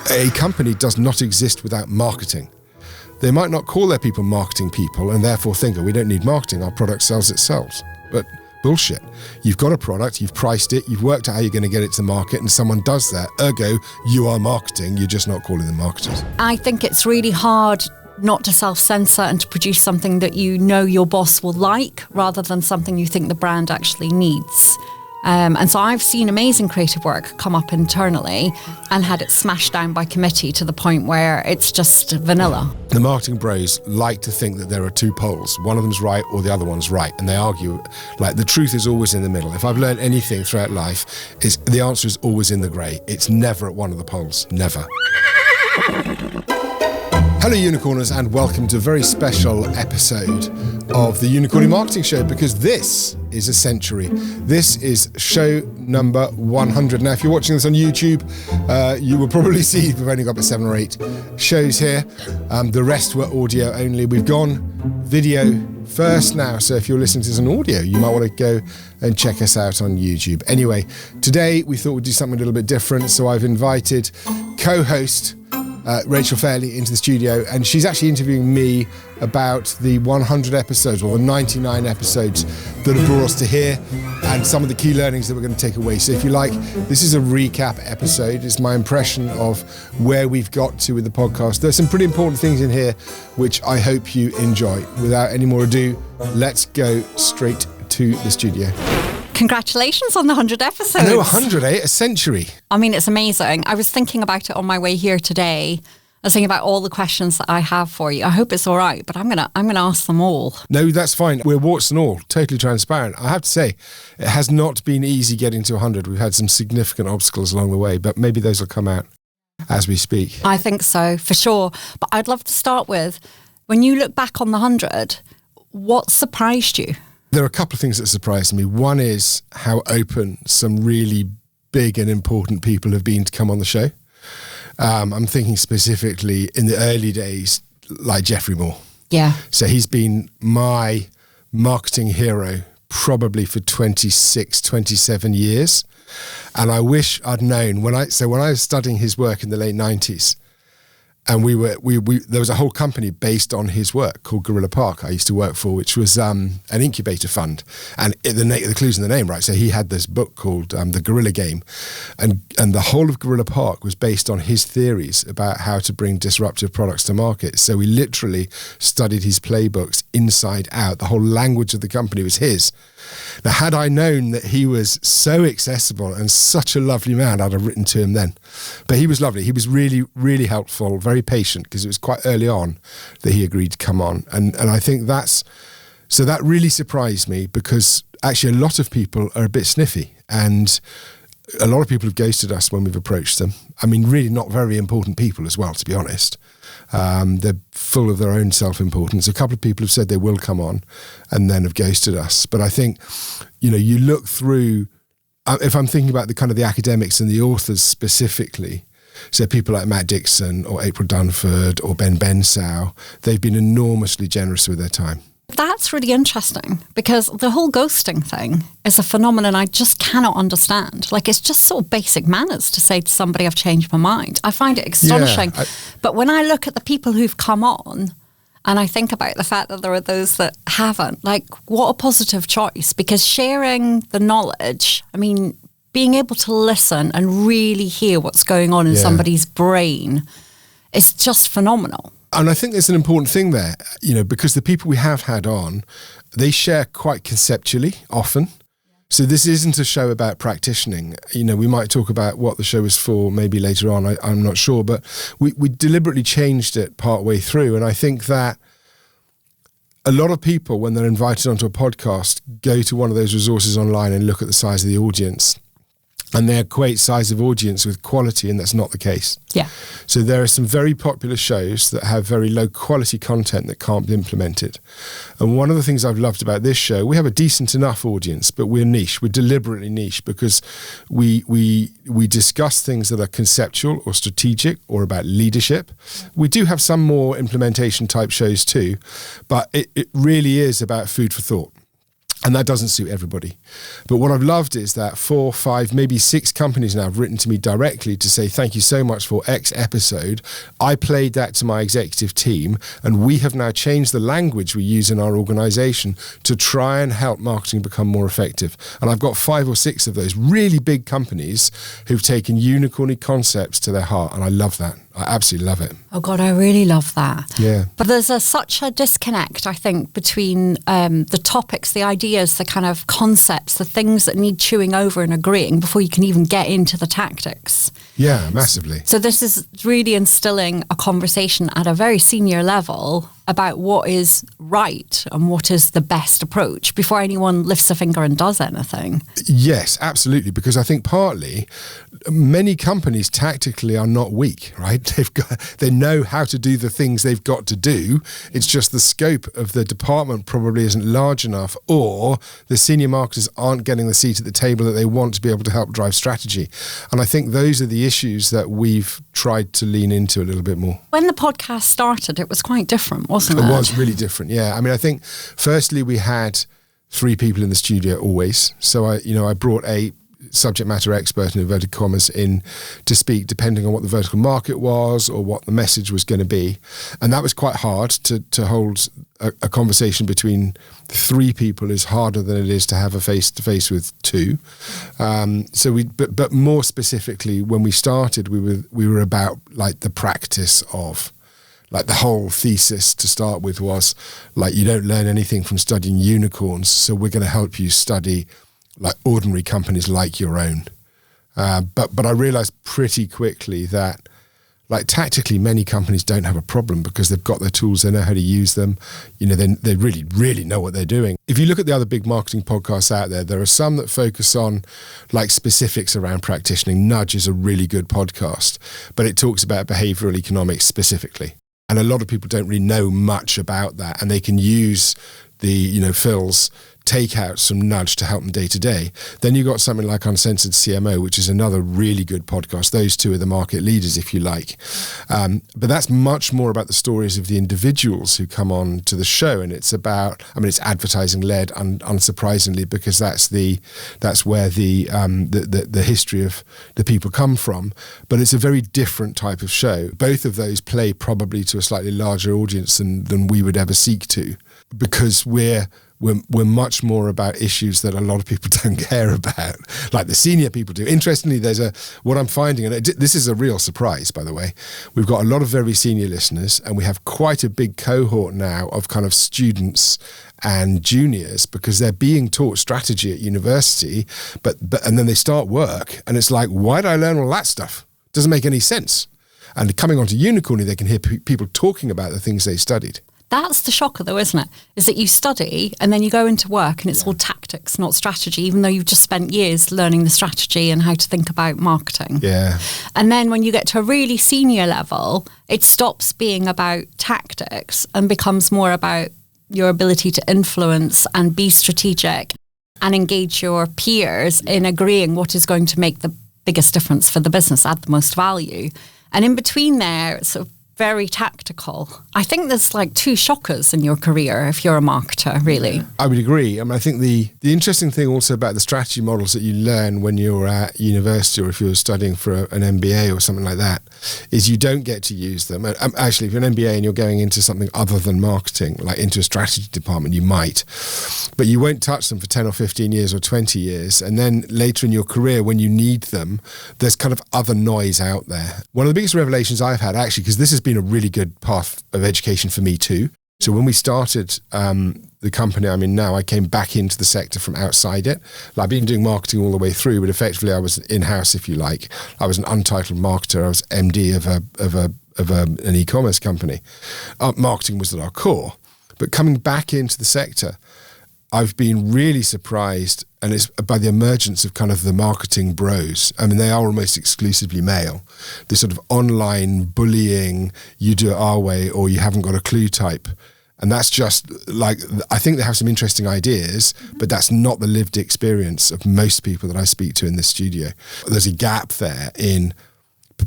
A company does not exist without marketing. They might not call their people marketing people and therefore think, oh, we don't need marketing, our product sells itself. But bullshit. You've got a product, you've priced it, you've worked out how you're going to get it to market, and someone does that. Ergo, you are marketing, you're just not calling them marketers. I think it's really hard not to self-censor and to produce something that you know your boss will like rather than something you think the brand actually needs. And so I've seen amazing creative work come up internally and had it smashed down by committee to the point where it's just vanilla. The marketing bros like to think that there are two poles. One of them's right or the other one's right. And they argue, like, the truth is always in the middle. If I've learned anything throughout life, the answer is always in the grey. It's never at one of the poles. Never. Hello Unicorners, and welcome to a very special episode of the Unicorny Marketing Show, because this is a century. This is show number 100. Now, if you're watching this on YouTube, you will probably see we've only got about 7 or 8 shows here. The rest were audio only. We've gone video first now, so if you're listening to this on audio, you might want to go and check us out on YouTube. Anyway, today we thought we'd do something a little bit different, so I've invited co-host Rachel Fairley into the studio, and she's actually interviewing me about the 100 episodes, or the 99 episodes that have brought us to here, and some of the key learnings that we're going to take away. So if you like, this is a recap episode. It's my impression of where we've got to with the podcast. There's some pretty important things in here which I hope you enjoy. Without any more ado, let's go straight to the studio. Congratulations on the 100 episodes. No, 100, eh? A century. I mean, it's amazing. I was thinking about it on my way here today. I was thinking about all the questions that I have for you. I hope it's all right, but I'm gonna ask them all. No, that's fine. We're warts and all, totally transparent. I have to say, it has not been easy getting to 100. We've had some significant obstacles along the way, but maybe those will come out as we speak. I think so, for sure. But I'd love to start with, when you look back on the 100, what surprised you? There are a couple of things that surprised me. One is how open some really big and important people have been to come on the show. I'm thinking specifically in the early days, like Geoffrey Moore. Yeah. So he's been my marketing hero probably for 26, 27 years. And I wish I'd known when I was studying his work in the late 90s, and there was a whole company based on his work called Gorilla Park I used to work for, which was an incubator fund. And the clue's in the name, right? So he had this book called The Gorilla Game. And the whole of Gorilla Park was based on his theories about how to bring disruptive products to market. So we literally studied his playbooks inside out. The whole language of the company was his. Now, had I known that he was so accessible and such a lovely man, I'd have written to him then. But he was lovely. He was really, really helpful, very patient, because it was quite early on that he agreed to come on. And I think that really surprised me, because actually a lot of people are a bit sniffy, and a lot of people have ghosted us when we've approached them. I mean, really not very important people as well, to be honest. They're full of their own self-importance. A couple of people have said they will come on and then have ghosted us. But I think, you look through, if I'm thinking about the kind of the academics and the authors specifically, so people like Matt Dixon or April Dunford or Ben Bensow, they've been enormously generous with their time. That's really interesting, because the whole ghosting thing is a phenomenon I just cannot understand. Like, it's just sort of basic manners to say to somebody, I've changed my mind. I find it astonishing. Yeah, but when I look at the people who've come on, and I think about the fact that there are those that haven't, like, what a positive choice, because sharing the knowledge, I mean, being able to listen and really hear what's going on in somebody's brain is just phenomenal. And I think there's an important thing there, because the people we have had on, they share quite conceptually often. So this isn't a show about practicing. We might talk about what the show is for maybe later on. I'm not sure, but we deliberately changed it partway through. And I think that a lot of people, when they're invited onto a podcast, go to one of those resources online and look at the size of the audience. And they equate size of audience with quality, and that's not the case. Yeah. So there are some very popular shows that have very low quality content that can't be implemented. And one of the things I've loved about this show, we have a decent enough audience, but we're niche. We're deliberately niche, because we discuss things that are conceptual or strategic or about leadership. We do have some more implementation type shows too, but it really is about food for thought. And that doesn't suit everybody. But what I've loved is that 4, 5, maybe 6 companies now have written to me directly to say, thank you so much for X episode. I played that to my executive team, and we have now changed the language we use in our organization to try and help marketing become more effective. And I've got 5 or 6 of those really big companies who've taken Unicorny concepts to their heart. And I love that. I absolutely love it. Oh God, I really love that. Yeah. But there's such a disconnect, I think, between the topics, the ideas, the kind of concepts, the things that need chewing over and agreeing before you can even get into the tactics. Yeah, massively. So this is really instilling a conversation at a very senior level about what is right and what is the best approach before anyone lifts a finger and does anything. Yes, absolutely. Because I think partly many companies tactically are not weak, right? They know how to do the things they've got to do. It's just the scope of the department probably isn't large enough, or the senior marketers aren't getting the seat at the table that they want to be able to help drive strategy. And I think those are the issues that we've tried to lean into a little bit more. When the podcast started, it was quite different, wasn't it? It was really different, yeah. I mean, I think firstly we had 3 people in the studio always. So I brought a subject matter expert in inverted commas in to speak depending on what the vertical market was or what the message was going to be. And that was quite hard to hold a conversation between 3 people is harder than it is to have a face-to-face with 2. But more specifically, when we started, we were about like the practice of, like the whole thesis to start with was like, you don't learn anything from studying unicorns, so we're going to help you study like ordinary companies like your own. But I realized pretty quickly that like tactically many companies don't have a problem because they've got their tools, they know how to use them, they really, really know what they're doing. If you look at the other big marketing podcasts out there, there are some that focus on like specifics around practitioning. Nudge is a really good podcast, but it talks about behavioral economics specifically. And a lot of people don't really know much about that, and they can use the, Phil's takeouts from Nudge to help them day to day. Then you've got something like Uncensored CMO, which is another really good podcast. Those 2 are the market leaders, if you like. But that's much more about the stories of the individuals who come on to the show. And it's about, it's advertising led, unsurprisingly, because that's where the history of the people come from. But it's a very different type of show. Both of those play probably to a slightly larger audience than we would ever seek to, because we're much more about issues that a lot of people don't care about, like the senior people do. Interestingly, what I'm finding, and this is a real surprise, by the way, we've got a lot of very senior listeners, and we have quite a big cohort now of kind of students and juniors, because they're being taught strategy at university, and then they start work, and it's like, why did I learn all that stuff? Doesn't make any sense. And coming onto Unicorny, they can hear people talking about the things they studied. That's the shocker though, isn't it? Is that you study and then you go into work and it's all tactics, not strategy, even though you've just spent years learning the strategy and how to think about marketing. Yeah. And then when you get to a really senior level, it stops being about tactics and becomes more about your ability to influence and be strategic and engage your peers in agreeing what is going to make the biggest difference for the business, add the most value. And in between there, it's sort of very tactical. I think there's like 2 shockers in your career if you're a marketer, really. I would agree. I think the interesting thing also about the strategy models that you learn when you're at university, or if you're studying for an MBA or something like that, is you don't get to use them. Actually, if you're an MBA and you're going into something other than marketing, like into a strategy department, you might, but you won't touch them for 10 or 15 years or 20 years. And then later in your career, when you need them, there's kind of other noise out there. One of the biggest revelations I've had, actually, because this has been a really good path of education for me too. So when we started the company I'm in now, I came back into the sector from outside it. I've been doing marketing all the way through, but effectively I was in-house, if you like. I was an untitled marketer. I was MD of an e-commerce company. Marketing was at our core. But coming back into the sector, I've been really surprised, and it's by the emergence of kind of the marketing bros. They are almost exclusively male. This sort of online bullying, you do it our way or you haven't got a clue type. And that's just like, I think they have some interesting ideas, but that's not the lived experience of most people that I speak to in this studio. There's a gap there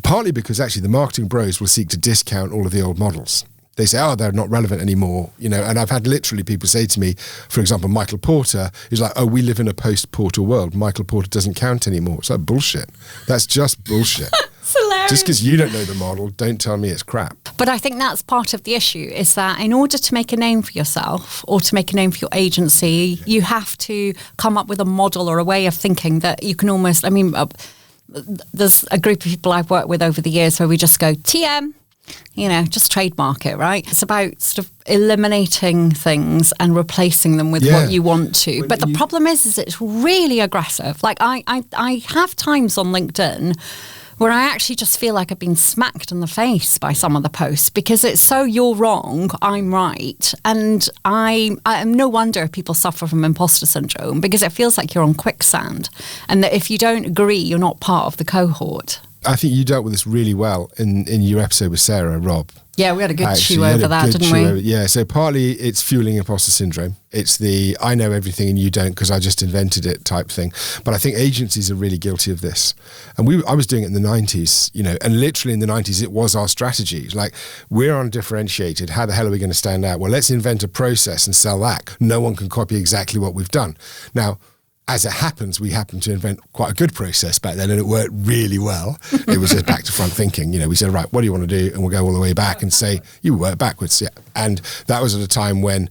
partly because actually the marketing bros will seek to discount all of the old models. they say, oh, they're not relevant anymore, you know. And I've had literally people say to me, for example, Michael Porter is like, oh, we live in a post-Porter world. Michael Porter doesn't count anymore. It's like bullshit. That's just bullshit. Just because you don't know the model, don't tell me it's crap. But I think that's part of the issue, is that in order to make a name for yourself or to make a name for your agency, you have to come up with a model or a way of thinking that you can almost, I mean, there's a group of people I've worked with over the years where we just go, TM, you know, just trademark it, right? It's about sort of eliminating things and replacing them with what you want to. But the problem is it's really aggressive. Like I have times on LinkedIn where I actually just feel like I've been smacked in the face by some of the posts because it's so you're wrong, I'm right. And I am no wonder people suffer from imposter syndrome, because it feels like you're on quicksand and that if you don't agree, you're not part of the cohort. I think you dealt with this really well in your episode with Sarah, Rob. Yeah, we had a good chew over that, didn't we? Yeah, so partly it's fueling imposter syndrome. It's the I know everything and you don't because I just invented it type thing. But I think agencies are really guilty of this. And I was doing it in the 90s, you know, and literally in the 90s it was our strategy. Like, we're undifferentiated. How the hell are we going to stand out? Well, let's invent a process and sell that. No one can copy exactly what we've done. Now, as it happens, we happened to invent quite a good process back then, and it worked really well. It was just back to front thinking. You know, we said, right, what do you want to do? And we'll go all the way back and say, you work backwards. Yeah. And that was at a time when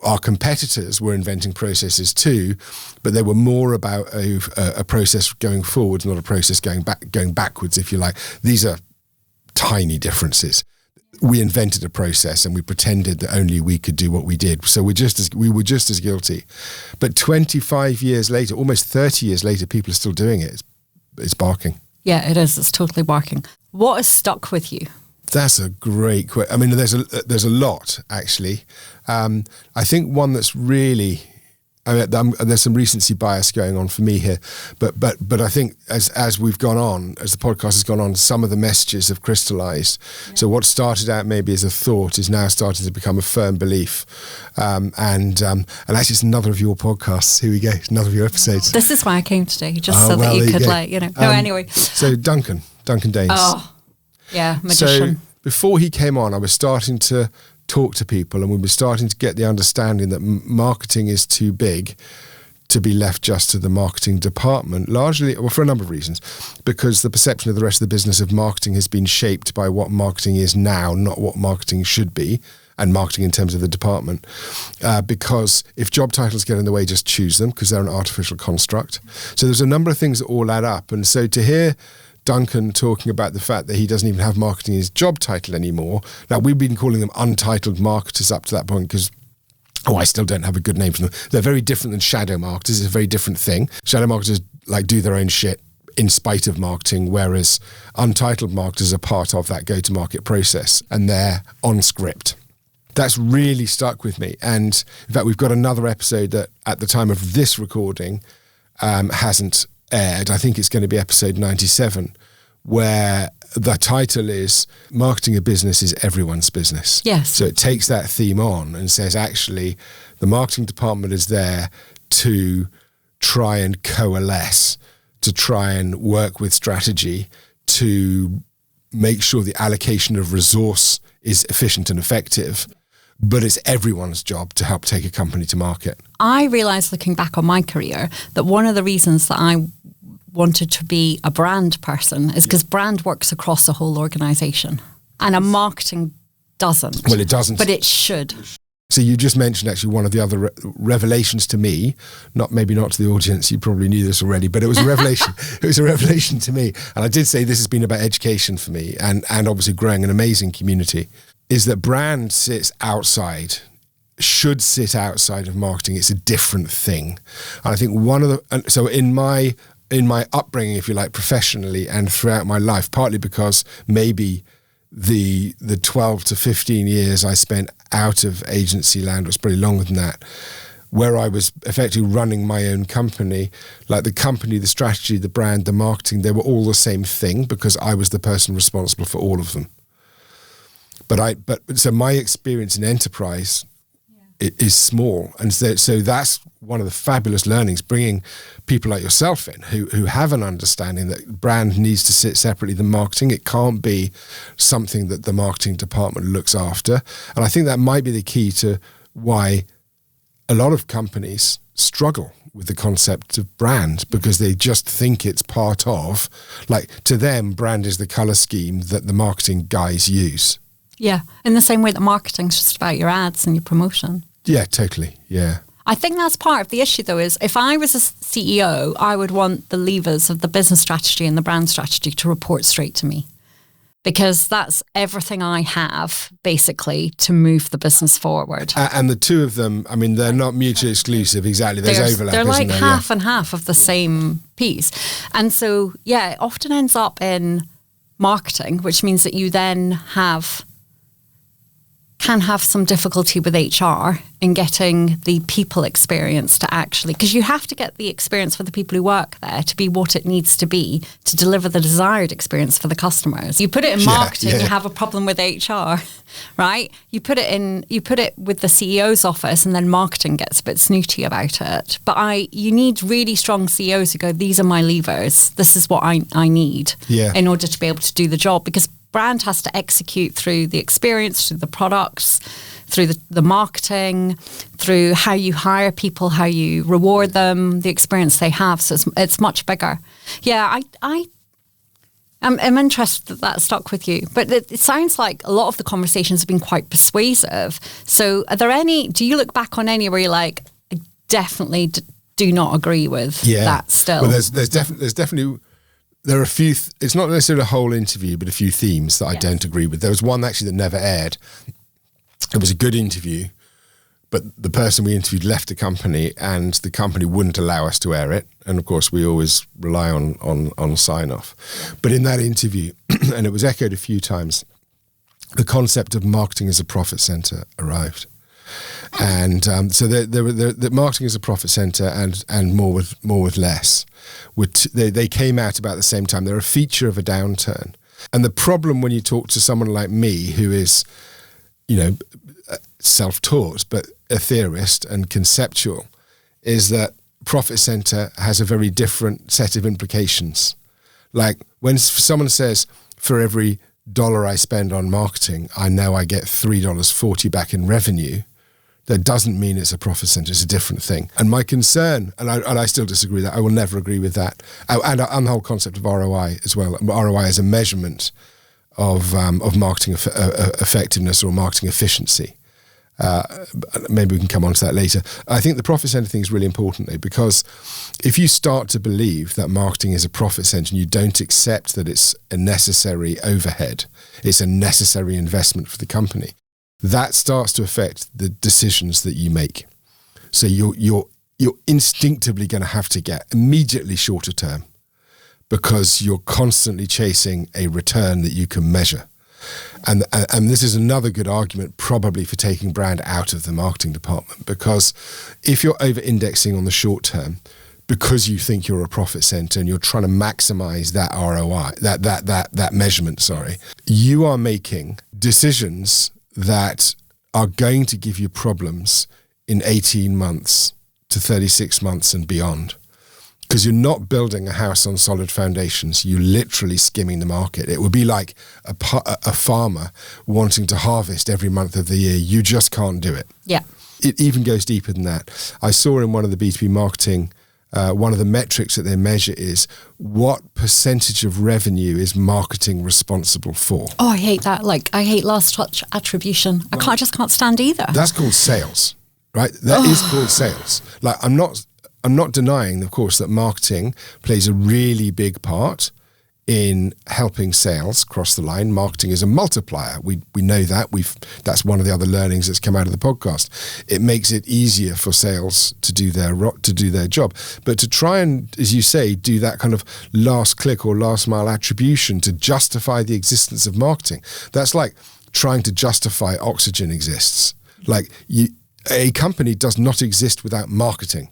our competitors were inventing processes too, but they were more about a process going forward, not a process going backwards, if you like. These are tiny differences. We invented a process and we pretended that only we could do what we did. So we were just as guilty. But 25 years later, almost 30 years later, people are still doing it. It's barking. Yeah, it is. It's totally barking. What has stuck with you? That's a great question. I mean, there's a lot, actually. I think one that's really... there's some recency bias going on for me here, but I think as we've gone on, as the podcast has gone on, some of the messages have crystallized. Yeah. So what started out maybe as a thought is now started to become a firm belief. And actually, it's another of your podcasts. Here we go, another of your episodes. This is why I came today, just so that you could, anyway. So Duncan Danes. Oh, yeah, magician. So before he came on, I was starting to talk to people, and we were starting to get the understanding that marketing is too big to be left just to the marketing department, largely, well, for a number of reasons, because the perception of the rest of the business of marketing has been shaped by what marketing is now, not what marketing should be, and marketing in terms of the department. Because if job titles get in the way, just choose them, because they're an artificial construct. So there's a number of things that all add up. And so to hear Duncan talking about the fact that he doesn't even have marketing in his job title anymore. Now, we've been calling them untitled marketers up to that point because, I still don't have a good name for them. They're very different than shadow marketers. It's a very different thing. Shadow marketers do their own shit in spite of marketing, whereas untitled marketers are part of that go-to-market process and they're on script. That's really stuck with me. And in fact, we've got another episode that at the time of this recording hasn't aired. I think it's going to be episode 97, where the title is Marketing a Business is Everyone's Business. Yes. So it takes that theme on and says, actually, the marketing department is there to try and coalesce, to try and work with strategy, to make sure the allocation of resource is efficient and effective. But it's everyone's job to help take a company to market. I realised, looking back on my career, that one of the reasons that I wanted to be a brand person is because brand works across a whole organisation and a marketing doesn't. Well, it doesn't. But it should. So you just mentioned actually one of the other revelations to me, maybe not to the audience, you probably knew this already, but it was a revelation. It was a revelation to me. And I did say this has been about education for me and obviously growing an amazing community, is that brand should sit outside of marketing. It's a different thing. And I think so in my upbringing, if you like, professionally and throughout my life, partly because maybe the 12 to 15 years I spent out of agency land was probably longer than that, where I was effectively running my own company, like the company, the strategy, the brand, the marketing, they were all the same thing because I was the person responsible for all of them. So my experience in enterprise is small. And so that's one of the fabulous learnings, bringing people like yourself in who have an understanding that brand needs to sit separately than marketing. It can't be something that the marketing department looks after. And I think that might be the key to why a lot of companies struggle with the concept of brand, because they just think it's part of, like, to them, brand is the color scheme that the marketing guys use. Yeah, in the same way that marketing's just about your ads and your promotion. Yeah, totally. Yeah. I think that's part of the issue, though, is if I was a CEO, I would want the levers of the business strategy and the brand strategy to report straight to me, because that's everything I have, basically, to move the business forward. And the two of them, I mean, they're not mutually exclusive, exactly. There's overlap, they're like there? half and half of the same piece. And so, yeah, it often ends up in marketing, which means that you then can have some difficulty with HR in getting the people experience to actually, because you have to get the experience for the people who work there to be what it needs to be to deliver the desired experience for the customers. You put it in marketing, you have a problem with HR, right? You put it with the CEO's office, and then marketing gets a bit snooty about it. But you need really strong CEOs who go, these are my levers. This is what I need in order to be able to do the job, because brand has to execute through the experience, through the products, through the marketing, through how you hire people, how you reward them, the experience they have. So it's much bigger. Yeah, I'm interested that stuck with you. But it sounds like a lot of the conversations have been quite persuasive. So do you look back on any where you're like, I definitely do not agree with that still? Well, there's definitely... There are a few, it's not necessarily a whole interview, but a few themes that I don't agree with. There was one actually that never aired. It was a good interview, but the person we interviewed left the company, and the company wouldn't allow us to air it. And of course, we always rely on sign-off. But in that interview, and it was echoed a few times, the concept of marketing as a profit center arrived. And so the marketing as a profit center and more with less. They came out about the same time. They're a feature of a downturn. And the problem when you talk to someone like me, who is, self-taught, but a theorist and conceptual, is that profit center has a very different set of implications. Like when someone says, for every $1 I spend on marketing, I know I get $3.40 back in revenue, that doesn't mean it's a profit center. It's a different thing. And my concern, and I still disagree with that, I will never agree with that, and the whole concept of ROI as well. ROI is a measurement of marketing effectiveness or marketing efficiency. Maybe we can come on to that later. I think the profit center thing is really important, though, because if you start to believe that marketing is a profit center and you don't accept that it's a necessary overhead, it's a necessary investment for the company, that starts to affect the decisions that you make. So you're instinctively going to have to get immediately shorter term, because you're constantly chasing a return that you can measure. And this is another good argument probably for taking brand out of the marketing department, because if you're over-indexing on the short term because you think you're a profit center and you're trying to maximize that ROI, that measurement, you are making decisions that are going to give you problems in 18 months to 36 months and beyond. Because you're not building a house on solid foundations. You're literally skimming the market. It would be like a farmer wanting to harvest every month of the year. You just can't do it. Yeah. It even goes deeper than that. I saw in one of the B2B marketing, one of the metrics that they measure is what percentage of revenue is marketing responsible for. Oh, I hate that. I hate last touch attribution. I just can't stand either. That's called sales, right? That is called sales. I'm not denying, of course, that marketing plays a really big part in helping sales cross the line. Marketing is a multiplier. We know that. That's one of the other learnings that's come out of the podcast. It makes it easier for sales to do their job. But to try and, as you say, do that kind of last click or last mile attribution to justify the existence of marketing, that's like trying to justify oxygen exists. A company does not exist without marketing.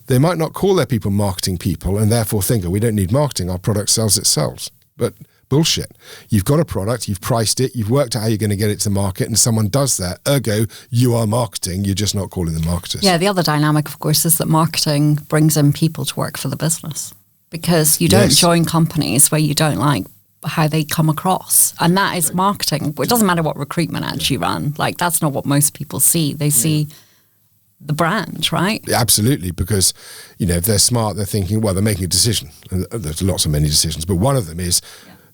They might not call their people marketing people and therefore think, we don't need marketing, our product sells itself. But Bullshit. You've got a product, you've priced it, you've worked out how you're going to get it to market, and someone does that. Ergo, you are marketing. You're just not calling them marketers. Yeah, the other dynamic, of course, is that marketing brings in people to work for the business, because you don't join companies where you don't like how they come across. And that is marketing. It doesn't matter what recruitment ads you run. Like, that's not what most people see. They see the brand, right? Yeah, absolutely, because, if they're smart, they're thinking, well, they're making a decision. And there's lots of many decisions, but one of them is,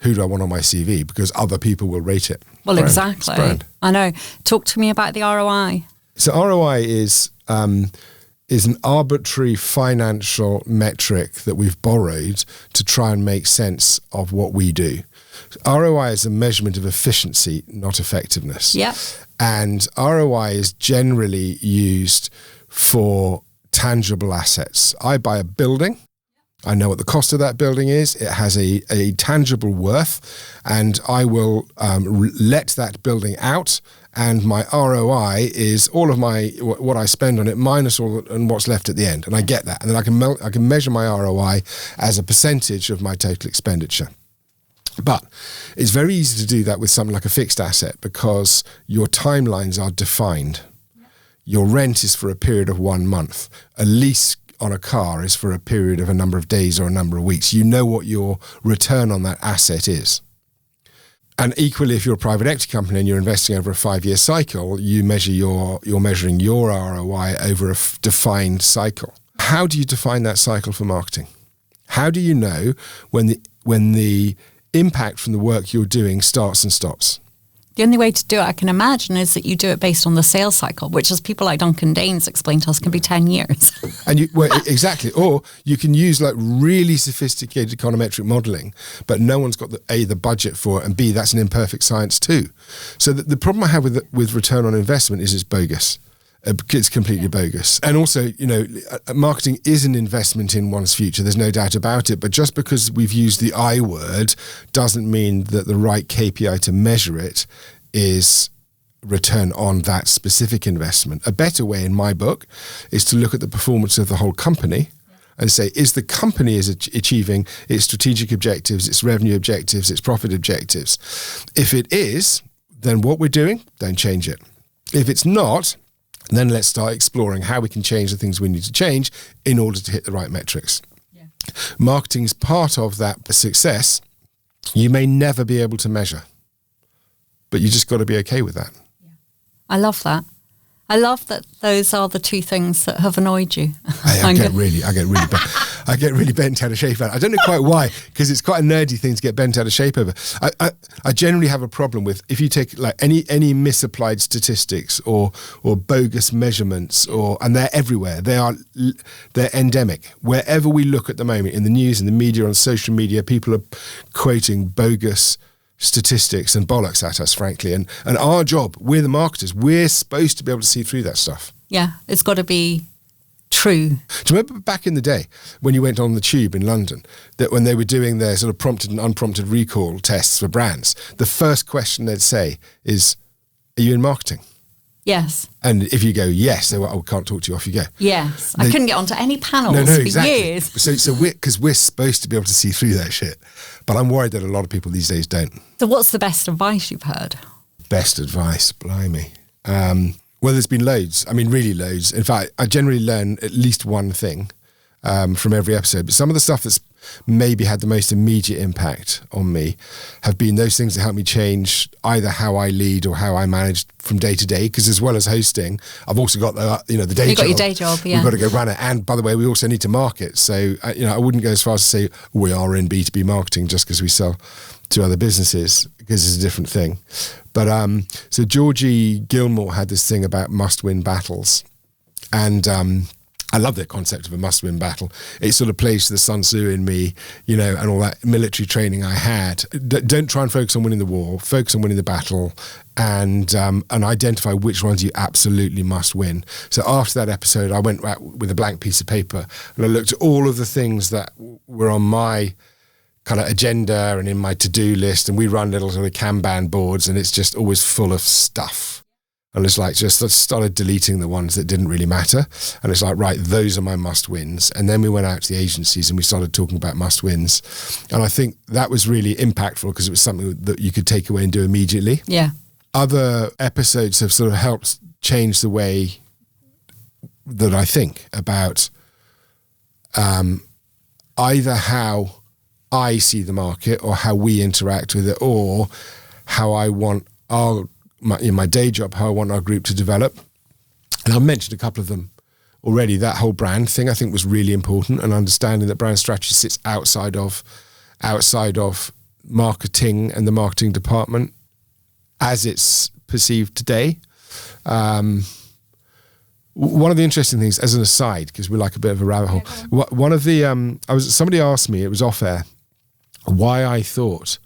who do I want on my CV? Because other people will rate it. Well, exactly. I know. Talk to me about the ROI. So ROI is an arbitrary financial metric that we've borrowed to try and make sense of what we do. ROI is a measurement of efficiency, not effectiveness. Yeah. And ROI is generally used for tangible assets. I buy a building. I know what the cost of that building is. It has a tangible worth, and I will let that building out. And my ROI is all of my what I spend on it minus all and what's left at the end, and I get that. And then I can measure my ROI as a percentage of my total expenditure. But it's very easy to do that with something like a fixed asset, because your timelines are defined. Your rent is for a period of 1 month. A lease on a car is for a period of a number of days or a number of weeks. You know what your return on that asset is. And equally, if you're a private equity company and you're investing over a 5-year cycle, you're measuring your ROI over a defined cycle. How do you define that cycle for marketing? How do you know when the impact from the work you're doing starts and stops? The only way to do it, I can imagine, is that you do it based on the sales cycle, which, as people like Duncan Danes explain to us, can be 10 years. And exactly. Or you can use like really sophisticated econometric modeling, but no one's got the budget for it, and B, that's an imperfect science too. So the problem I have with return on investment is it's bogus. It's completely bogus. And also, marketing is an investment in one's future. There's no doubt about it. But just because we've used the I word doesn't mean that the right KPI to measure it is return on that specific investment. A better way, in my book, is to look at the performance of the whole company and say, is the company achieving its strategic objectives, its revenue objectives, its profit objectives? If it is, then what we're doing, don't change it. If it's not, then let's start exploring how we can change the things we need to change in order to hit the right metrics. Yeah. Marketing is part of that success. You may never be able to measure, but you just got to be okay with that. Yeah. I love that. I love that those are the two things that have annoyed you. I get really bent out of shape about it. I don't know quite why, because it's quite a nerdy thing to get bent out of shape over. I generally have a problem with, if you take like any misapplied statistics or bogus measurements, and they're everywhere. They're endemic. Wherever we look at the moment, in the news, in the media, on social media, people are quoting bogus statistics and bollocks at us, frankly. And our job, we're the marketers, we're supposed to be able to see through that stuff. Yeah, it's got to be true. Do you remember back in the day when you went on the tube in London, that when they were doing their sort of prompted and unprompted recall tests for brands, the first question they'd say is, are you in marketing? Yes. And if you go, yes, they were, we can't talk to you, off you go. Yes. I couldn't get onto any panels for years. So we're supposed to be able to see through that shit. But I'm worried that a lot of people these days don't. So what's the best advice you've heard? Best advice, blimey. Well, there's been loads. I mean, really loads. In fact, I generally learn at least one thing from every episode. But some of the stuff that's maybe had the most immediate impact on me have been those things that help me change either how I lead or how I manage from day to day. Because as well as hosting, I've also got the day job. You've got your day job, yeah. We've got to go run it. And by the way, we also need to market. So, I wouldn't go as far as to say we are in B2B marketing just because we sell to other businesses, because it's a different thing. But so Georgie Gilmore had this thing about must-win battles. And I love the concept of a must-win battle. It sort of plays to the Sun Tzu in me, and all that military training I had. Don't try and focus on winning the war. Focus on winning the battle, and identify which ones you absolutely must win. So after that episode, I went out with a blank piece of paper and I looked at all of the things that were on my kind of agenda and in my to-do list. And we run little sort of Kanban boards, and it's just always full of stuff. And it's like, just I started deleting the ones that didn't really matter. And it's like, right, those are my must wins. And then we went out to the agencies and we started talking about must wins. And I think that was really impactful because it was something that you could take away and do immediately. Yeah. Other episodes have sort of helped change the way that I think about either how I see the market or how we interact with it, or how I want in my day job, how I want our group to develop. And I've mentioned a couple of them already. That whole brand thing I think was really important, and understanding that brand strategy sits outside of marketing and the marketing department as it's perceived today. One of the interesting things, as an aside, because we're like a bit of a rabbit hole, one of the somebody asked me, it was off air, why I thought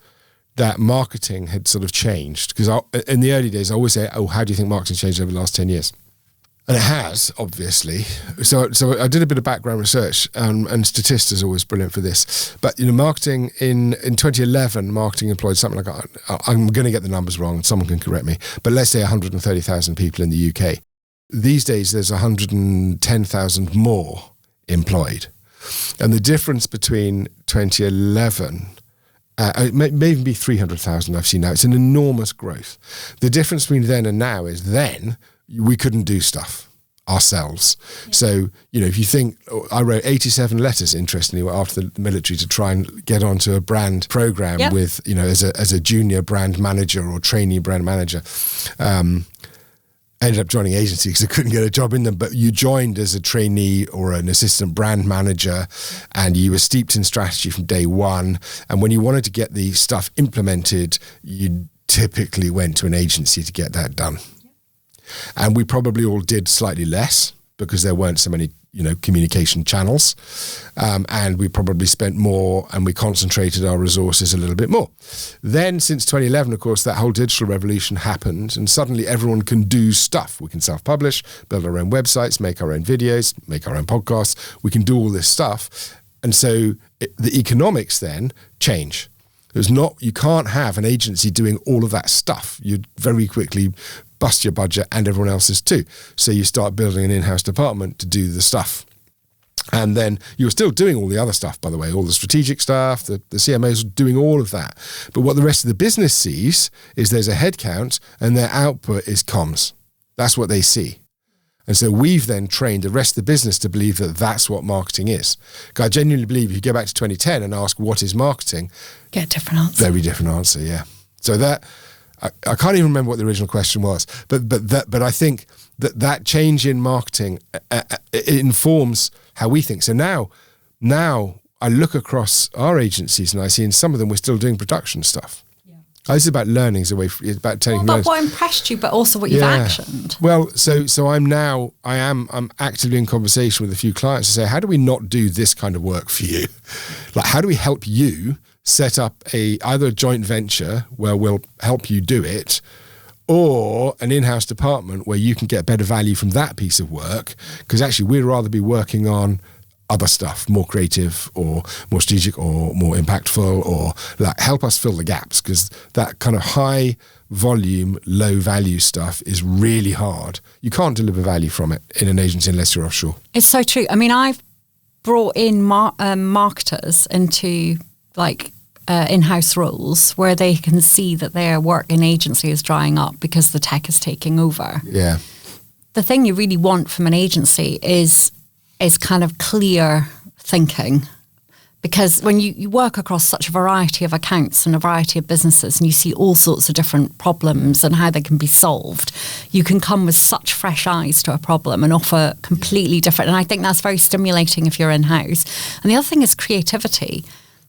that marketing had sort of changed. Because in the early days, I always say, oh, how do you think marketing changed over the last 10 years? And it has, obviously. So I did a bit of background research, and Statista is always brilliant for this. But, marketing in 2011, marketing employed something like, I'm going to get the numbers wrong, someone can correct me, but let's say 130,000 people in the UK. These days, there's 110,000 more employed. And the difference between 2011, it may even be 300,000 I've seen now. It's an enormous growth. The difference between then and now is then we couldn't do stuff ourselves. Yeah. So, if you think, I wrote 87 letters, interestingly, after the military to try and get onto a brand program with, as a junior brand manager or trainee brand manager. Ended up joining agency because I couldn't get a job in them, but you joined as a trainee or an assistant brand manager, and you were steeped in strategy from day one. And when you wanted to get the stuff implemented, you typically went to an agency to get that done. And we probably all did slightly less because there weren't so many, communication channels. And we probably spent more and we concentrated our resources a little bit more. Then since 2011, of course, that whole digital revolution happened, and suddenly everyone can do stuff. We can self-publish, build our own websites, make our own videos, make our own podcasts. We can do all this stuff. And so the economics then change. You can't have an agency doing all of that stuff. You'd very quickly bust your budget and everyone else's too. So you start building an in-house department to do the stuff. And then you're still doing all the other stuff, by the way, all the strategic stuff, the CMOs doing all of that. But what the rest of the business sees is there's a headcount and their output is comms. That's what they see. And so we've then trained the rest of the business to believe that that's what marketing is. I genuinely believe if you go back to 2010 and ask what is marketing, get a different answer. Very different answer, yeah. So that I can't even remember what the original question was, but I think that change in marketing it informs how we think. So now I look across our agencies and I see in some of them we're still doing production stuff. This is about learning. It's about telling. About what impressed you, but also what you've actioned. Well, so I'm actively in conversation with a few clients to say, how do we not do this kind of work for you? Like, how do we help you set up either a joint venture where we'll help you do it, or an in-house department where you can get better value from that piece of work? Because actually, we'd rather be working on other stuff, more creative or more strategic or more impactful, or like help us fill the gaps, because that kind of high volume, low value stuff is really hard. You can't deliver value from it in an agency unless you're offshore. It's so true. I mean, I've brought in marketers into in-house roles where they can see that their work in agency is drying up because the tech is taking over. Yeah. The thing you really want from an agency is kind of clear thinking, because when you work across such a variety of accounts and a variety of businesses and you see all sorts of different problems and how they can be solved, you can come with such fresh eyes to a problem and offer completely different. And I think that's very stimulating if you're in-house. And the other thing is creativity.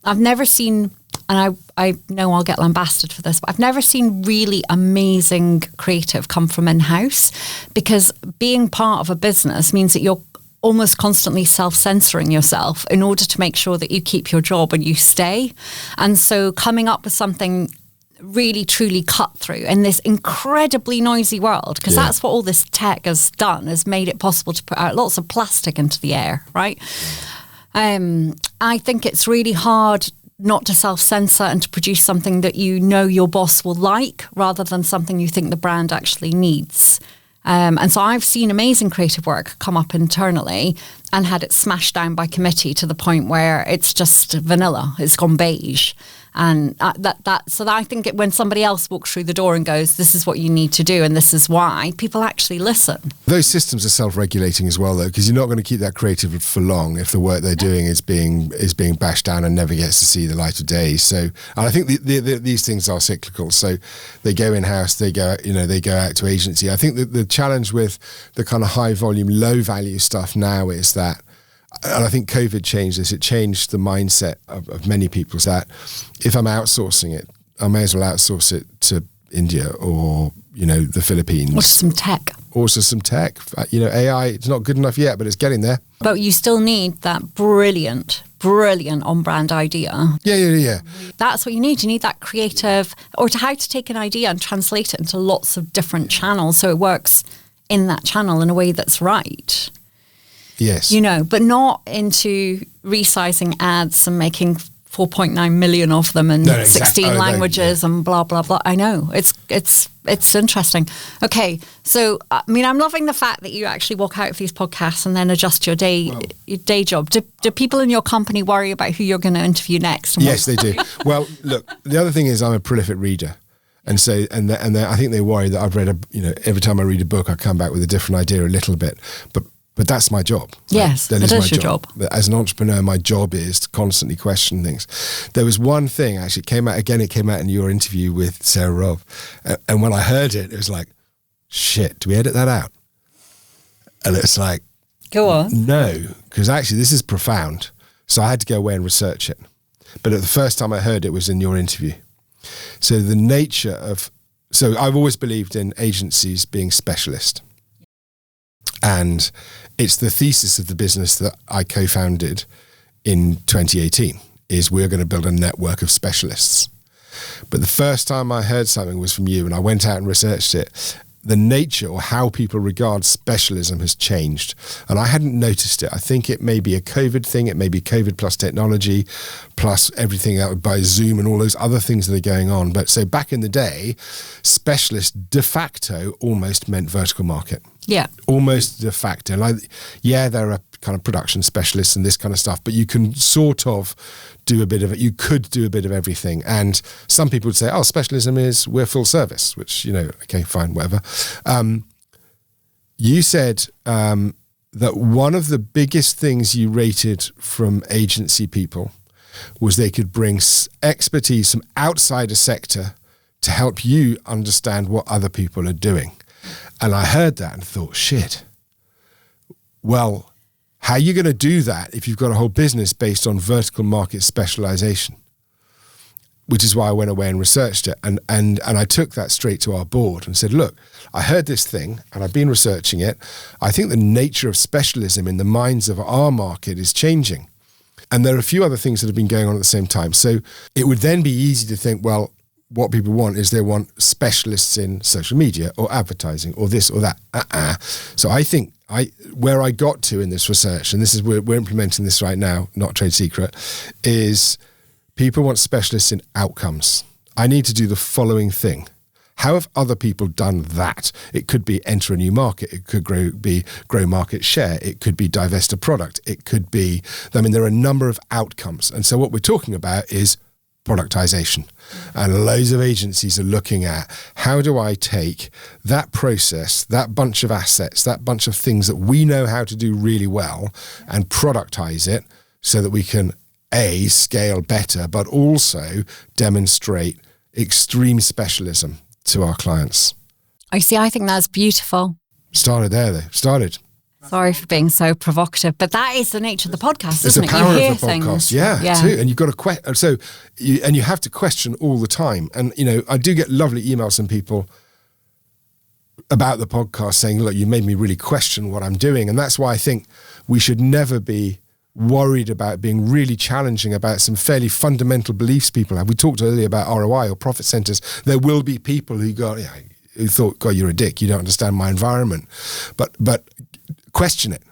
I've never seen, and I know I'll get lambasted for this, but I've never seen really amazing creative come from in-house, because being part of a business means that you're almost constantly self-censoring yourself in order to make sure that you keep your job and you stay. And so coming up with something really truly cut through in this incredibly noisy world, because that's what all this tech has done, has made it possible to put out lots of plastic into the air, right? I think it's really hard not to self-censor and to produce something that you know your boss will like rather than something you think the brand actually needs. And so I've seen amazing creative work come up internally and had it smashed down by committee to the point where it's just vanilla. It's gone beige. And so I think when somebody else walks through the door and goes, this is what you need to do and this is why, people actually listen. Those systems are self-regulating as well, though, because you're not going to keep that creative for long if the work they're doing is being bashed down and never gets to see the light of day. So, and I think these things are cyclical. So they go in-house, they go out to agency. I think that the challenge with the kind of high volume, low value stuff now is that, and I think COVID changed this, it changed the mindset of many people, is that if I'm outsourcing it, I may as well outsource it to India or, the Philippines. Or some tech. AI, it's not good enough yet, but it's getting there. But you still need that brilliant on-brand idea. Yeah. That's what you need. You need that creative, or to how to take an idea and translate it into lots of different channels so it works in that channel in a way that's right. Yes. But not into resizing ads and making 4.9 million of them in 16 languages and blah, blah, blah. I know. It's interesting. Okay. So, I'm loving the fact that you actually walk out of these podcasts and then adjust your day job. Do people in your company worry about who you're going to interview next? Yes, they do. Well, look, the other thing is I'm a prolific reader. And so, and I think they worry that I've read every time I read a book, I come back with a different idea a little bit. But that's my job. Yes, that is your job. As an entrepreneur, my job is to constantly question things. There was one thing, actually, it came out in your interview with Sarah Robb. And when I heard it, it was like, shit, do we edit that out? And it's like, go on. No, because actually this is profound. So I had to go away and research it. But at the first time I heard it was in your interview. So so I've always believed in agencies being specialist. And it's the thesis of the business that I co-founded in 2018, is we're going to build a network of specialists. But the first time I heard something was from you, and I went out and researched it. The nature or how people regard specialism has changed. And I hadn't noticed it. I think it may be a COVID thing. It may be COVID plus technology, plus everything out by Zoom and all those other things that are going on. But so back in the day, specialist de facto almost meant vertical market. Yeah. Almost de facto. There are kind of production specialists and this kind of stuff, but you can sort of do a bit of it. You could do a bit of everything. And some people would say, specialism is we're full service, which, okay, fine, whatever. You said that one of the biggest things you rated from agency people was they could bring expertise from outside a sector to help you understand what other people are doing. And I heard that and thought, shit, well, how are you going to do that if you've got a whole business based on vertical market specialization? Which is why I went away and researched it. And I took that straight to our board and said, look, I heard this thing and I've been researching it. I think the nature of specialism in the minds of our market is changing. And there are a few other things that have been going on at the same time. So it would then be easy to think, well, what people want is they want specialists in social media or advertising or this or that. So I think where I got to in this research, and this is we're implementing this right now, not trade secret, is people want specialists in outcomes. I need to do the following thing. How have other people done that? It could be enter a new market. It could grow market share. It could be divest a product. It could be, there are a number of outcomes. And so what we're talking about is productization. And loads of agencies are looking at how do I take that process, that bunch of assets, that bunch of things that we know how to do really well and productize it so that we can scale better, but also demonstrate extreme specialism to our clients. I think that's beautiful. Started there though. Sorry for being so provocative, but that is the nature of the podcast, isn't it? It's the power of the podcast, yeah, too. And you've got to you have to question all the time. And I do get lovely emails from people about the podcast saying, "Look, you made me really question what I'm doing," and that's why I think we should never be worried about being really challenging about some fairly fundamental beliefs people have. We talked earlier about ROI or profit centers. There will be people who who thought, "God, you're a dick. You don't understand my environment," but question it.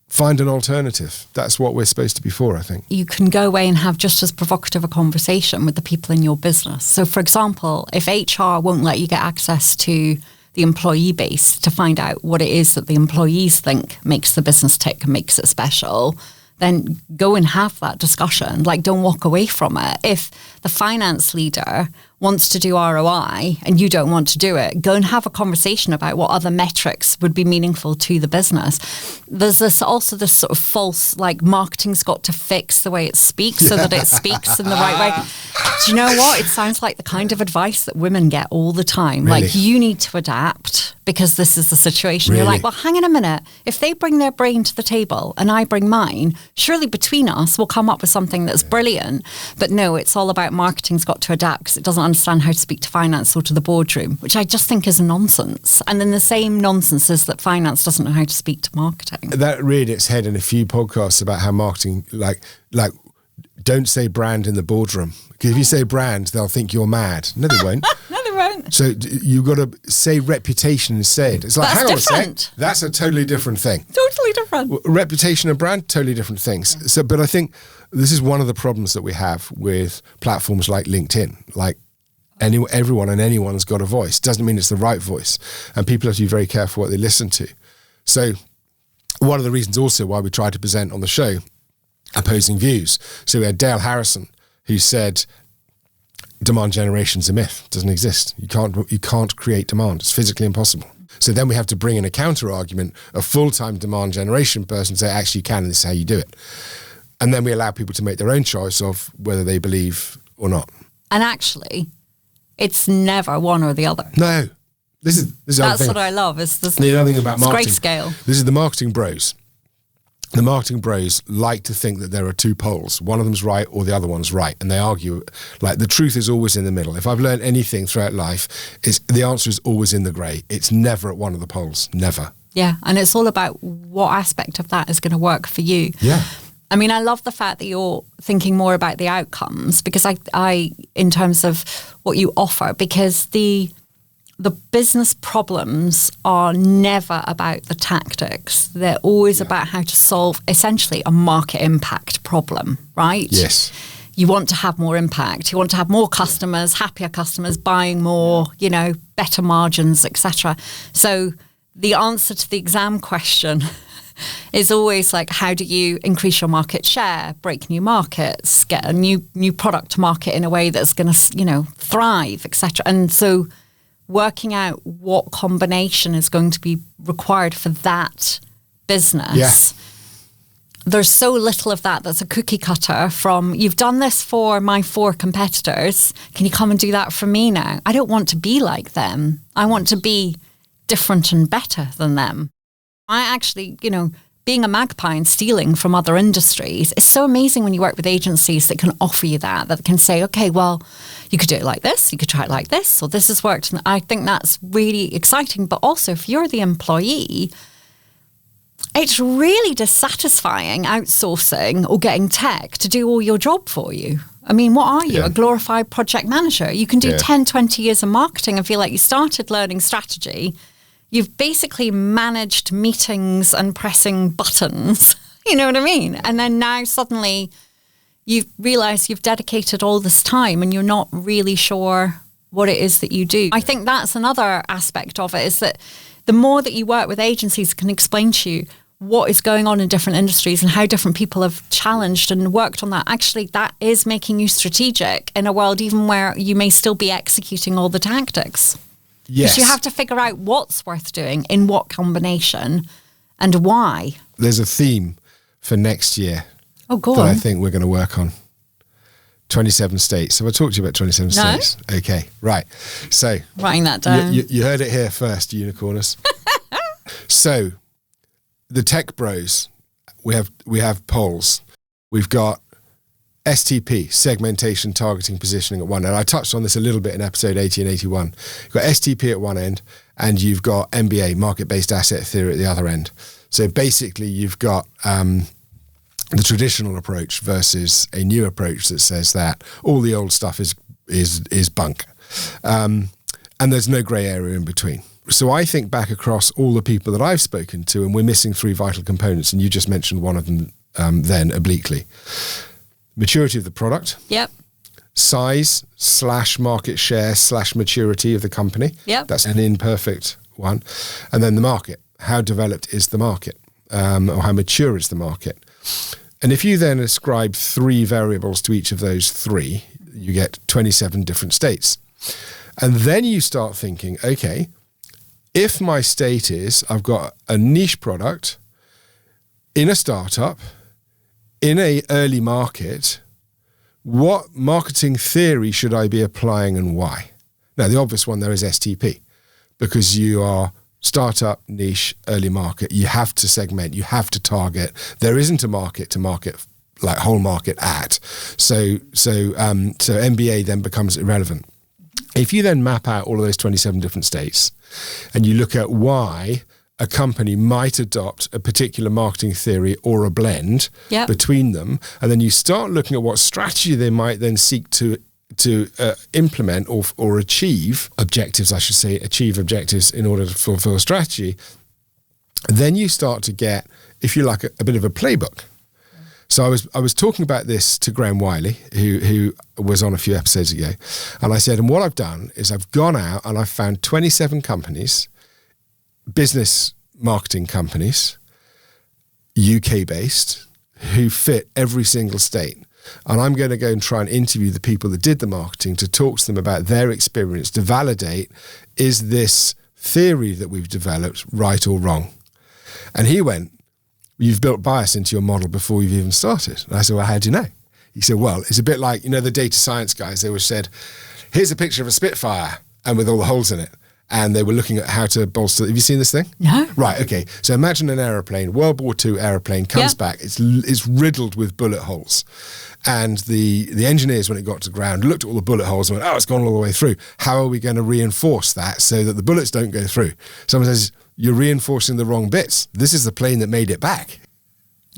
find an alternative. That's what we're supposed to be for, I think. You can go away and have just as provocative a conversation with the people in your business. So, for example, if HR won't let you get access to the employee base to find out what it is that the employees think makes the business tick and makes it special, then go and have that discussion. Like, don't walk away from it. If the finance leader wants to do ROI and you don't want to do it, go and have a conversation about what other metrics would be meaningful to the business. There's this sort of false, like, marketing's got to fix the way it speaks so that it speaks in the right way. Do you know what? It sounds like the kind of advice that women get all the time. Really? Like, you need to adapt because this is the situation. Really? You're like, well, hang on a minute. If they bring their brain to the table and I bring mine, surely between us we'll come up with something that's brilliant. But no, it's all about marketing's got to adapt because it doesn't understand how to speak to finance or to the boardroom, which I just think is nonsense. And then the same nonsense is that finance doesn't know how to speak to marketing. That reared its head in a few podcasts about how marketing, like don't say brand in the boardroom. Because if you say brand, they'll think you're mad. No, they won't. No, they won't. So you've got to say reputation instead. It's like, That's hang on different. a sec, that's a totally different thing. Totally different. Reputation and brand, totally different things. Yeah. So, but I think this is one of the problems that we have with platforms like LinkedIn. Like, everyone and anyone's got a voice. Doesn't mean it's the right voice. And people have to be very careful what they listen to. So one of the reasons also why we try to present on the show opposing views. So we had Dale Harrison, who said demand generation's a myth, doesn't exist. You can't create demand. It's physically impossible. So then we have to bring in a counter argument, a full-time demand generation person, say, actually you can, and this is how you do it. And then we allow people to make their own choice of whether they believe or not. And actually, it's never one or the other. No. This is That's what I love. Is this the other thing about marketing. Grayscale. This is the marketing bros. The marketing bros like to think that there are two poles. One of them's right or the other one's right. And they argue, like, the truth is always in the middle. If I've learned anything throughout life, the answer is always in the grey. It's never at one of the poles. Never. Yeah. And it's all about what aspect of that is going to work for you. Yeah. I mean, I love the fact that you're thinking more about the outcomes because I in terms of what you offer, because the business problems are never about the tactics. They're always about how to solve essentially a market impact problem, right? Yes. You want to have more impact. You want to have more customers, happier customers, buying more, better margins, etc. So the answer to the exam question is always like, how do you increase your market share, break new markets, get a new product to market in a way that's going to, thrive, etc. And so working out what combination is going to be required for that business. Yeah. There's so little of that that's a cookie cutter from, you've done this for my 4 competitors. Can you come and do that for me now? I don't want to be like them. I want to be different and better than them. I actually, being a magpie and stealing from other industries, it's so amazing when you work with agencies that can offer you that can say, okay, well, you could do it like this, you could try it like this, or this has worked. And I think that's really exciting. But also, if you're the employee, it's really dissatisfying outsourcing or getting tech to do all your job for you. I mean, what are you, a glorified project manager? You can do 10, 20 years of marketing and feel like you started learning strategy. You've basically managed meetings and pressing buttons, you know what I mean? And then now suddenly you've realised you've dedicated all this time and you're not really sure what it is that you do. I think that's another aspect of it, is that the more that you work with agencies can explain to you what is going on in different industries and how different people have challenged and worked on that, actually that is making you strategic in a world even where you may still be executing all the tactics. Yes. Because you have to figure out what's worth doing, in what combination, and why. There's a theme for next year that I think we're going to work on. 27 states. Have I talked to you about 27 states? Okay, right. So writing that down. You heard it here first, unicorners. So the tech bros, we have polls. We've got STP, segmentation, targeting, positioning at one end. I touched on this a little bit in episode 80 and 81. You've got STP at one end, and you've got MBA, market-based asset theory, at the other end. So basically, you've got the traditional approach versus a new approach that says that all the old stuff is bunk, and there's no grey area in between. So I think back across all the people that I've spoken to, and we're missing 3 vital components, and you just mentioned one of them then obliquely. Maturity of the product. Yep. Size / market / maturity of the company. Yep. That's an imperfect one. And then the market. How developed is the market? Or how mature is the market? And if you then ascribe 3 variables to each of those 3, you get 27 different states. And then you start thinking, okay, if my state is I've got a niche product in a startup, in an early market, what marketing theory should I be applying and why? Now, the obvious one there is STP, because you are startup, niche, early market. You have to segment, you have to target. There isn't a market to market, like whole market at. So MBA then becomes irrelevant. If you then map out all of those 27 different states and you look at why a company might adopt a particular marketing theory or a blend between them, and then you start looking at what strategy they might then seek to implement or achieve objectives, achieve objectives in order to fulfill strategy, then you start to get, if you like, a bit of a playbook. So I was talking about this to Graham Wiley, who was on a few episodes ago, and I said, and what I've done is I've gone out and I've found 27 companies, business marketing companies, UK-based, who fit every single state. And I'm going to go and try and interview the people that did the marketing to talk to them about their experience, to validate, is this theory that we've developed right or wrong? And he went, you've built bias into your model before you've even started. And I said, well, how do you know? He said, well, it's a bit like, the data science guys, they always said, here's a picture of a Spitfire and with all the holes in it. And they were looking at how to bolster. Have you seen this thing? No. Right, okay. So imagine an aeroplane, World War II aeroplane, comes back. It's riddled with bullet holes. And the engineers, when it got to ground, looked at all the bullet holes and went, it's gone all the way through. How are we going to reinforce that so that the bullets don't go through? Someone says, you're reinforcing the wrong bits. This is the plane that made it back.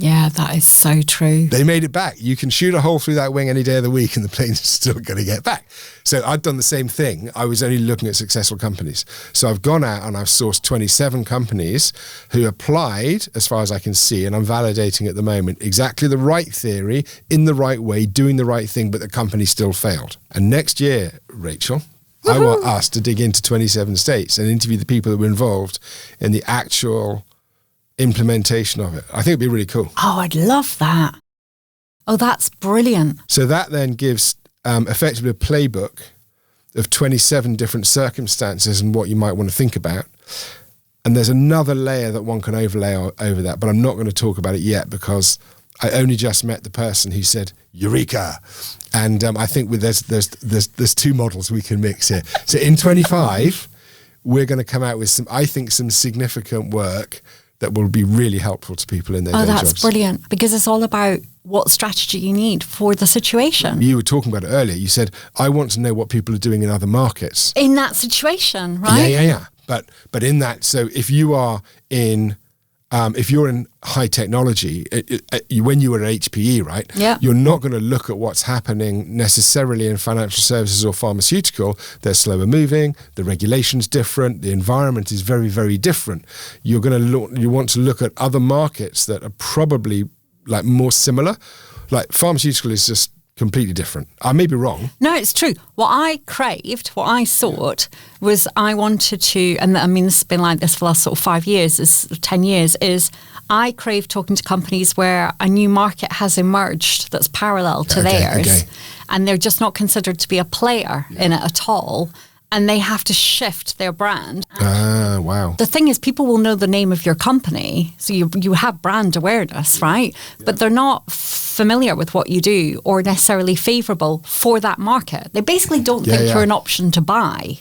Yeah, that is so true. They made it back. You can shoot a hole through that wing any day of the week and the plane's still going to get back. So I've done the same thing. I was only looking at successful companies. So I've gone out and I've sourced 27 companies who applied, as far as I can see, and I'm validating at the moment, exactly the right theory, in the right way, doing the right thing, but the company still failed. And next year, Rachel, I want us to dig into 27 states and interview the people that were involved in the actual implementation of it. I think it'd be really cool. Oh, I'd love that. Oh, that's brilliant. So that then gives effectively a playbook of 27 different circumstances and what you might want to think about. And there's another layer that one can overlay over that, but I'm not going to talk about it yet because I only just met the person who said, Eureka! And I think there's 2 models we can mix here. So in 25, we're going to come out with some significant work that will be really helpful to people in their day jobs. Oh, that's brilliant, because it's all about what strategy you need for the situation. You were talking about it earlier. You said, I want to know what people are doing in other markets. In that situation, right? Yeah. But in that, so if you are in, if you're in high technology, when you were at HPE, right? Yeah. You're not going to look at what's happening necessarily in financial services or pharmaceutical. They're slower moving. The regulation's different. The environment is very, very different. You want to look at other markets that are probably like more similar. Like pharmaceutical is just completely different. I may be wrong. No, it's true. What I craved, what I thought was I wanted to, and I mean, this has been like this for the last sort of 5 years, 10 years, is I crave talking to companies where a new market has emerged that's parallel to theirs. And they're just not considered to be a player in it at all. And they have to shift their brand. Wow. The thing is, people will know the name of your company. So you have brand awareness, right? Yeah. But they're not familiar with what you do or necessarily favourable for that market. They basically don't think you're an option to buy.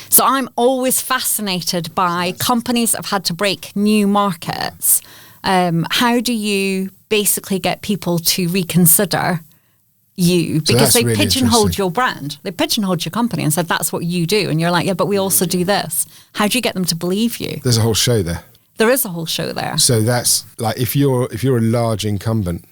So I'm always fascinated by companies that have had to break new markets. How do you basically get people to reconsider you, because they really pigeonholed your brand, they pigeonholed your company and said that's what you do, and you're like, yeah, but we also do this. How do you get them to believe you? There's a whole show there. There is a whole show there. So that's like if you're a large incumbent